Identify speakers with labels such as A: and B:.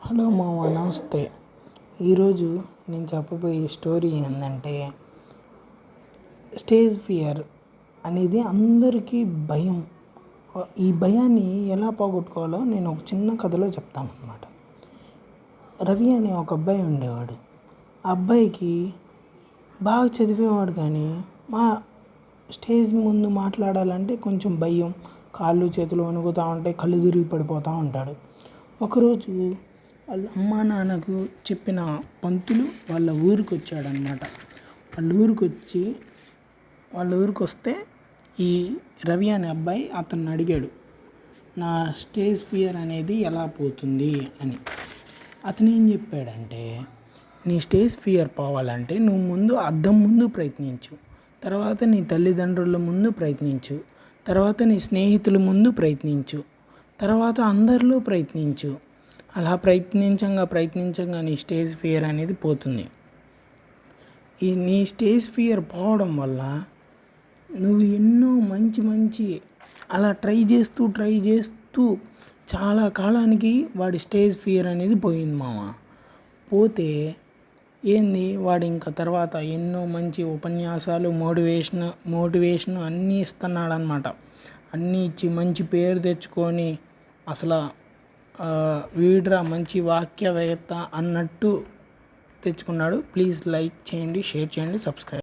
A: Hello మామ, నమస్తే. ఈరోజు నేను చెప్పబోయే స్టోరీ ఏంటంటే, స్టేజ్ ఫియర్ అనేది అందరికీ భయం. ఈ భయాన్ని ఎలా పోగొట్టుకోవాలో నేను ఒక చిన్న కథలో చెప్తాను అన్నమాట. రవి అనే ఒక అబ్బాయి ఉండేవాడు. ఆ అబ్బాయికి బాగా చదివేవాడు, కానీ స్టేజ్ ముందు మాట్లాడాలంటే కొంచెం భయం. కాళ్ళు చేతులు వణుకుతూ ఉంటాయి, కళ్ళు తిరిగి పడిపోతూ ఉంటాడు. ఒకరోజు వాళ్ళ అమ్మా నాన్నకు చెప్పిన పంతులు వాళ్ళ ఊరికి వచ్చాడనమాట. వాళ్ళ ఊరికి వస్తే ఈ రవి అనే అబ్బాయి అతన్ని అడిగాడు, నా స్టేజ్ ఫియర్ అనేది ఎలా పోతుంది అని. అతను ఏం చెప్పాడంటే, నీ స్టేజ్ ఫియర్ పోవాలంటే నువ్వు ముందు అద్దం ముందు ప్రయత్నించు, తర్వాత నీ తల్లిదండ్రుల ముందు ప్రయత్నించు, తర్వాత నీ స్నేహితుల ముందు ప్రయత్నించు, తర్వాత అందరిలో ప్రయత్నించు. అలా ప్రయత్నించంగా నీ స్టేజ్ ఫియర్ అనేది పోతుంది. నీ స్టేజ్ ఫియర్ పోవడం వల్ల నువ్వు ఎన్నో మంచి అలా ట్రై చేస్తూ చాలా కాలానికి వాడి స్టేజ్ ఫియర్ అనేది పోయింది మామ. పోతే ఏంది, వాడు ఇంకా తర్వాత ఎన్నో మంచి ఉపన్యాసాలు, మోటివేషన్ అన్నీ ఇస్తున్నాడు అనమాట. అన్నీ ఇచ్చి మంచి పేరు తెచ్చుకొని అసలు వీడ్రా మంచి వాక్యవేత్త అన్నట్టు తెచ్చుకున్నాడు. ప్లీజ్ లైక్ చేయండి, షేర్ చేయండి, సబ్స్క్రైబ్.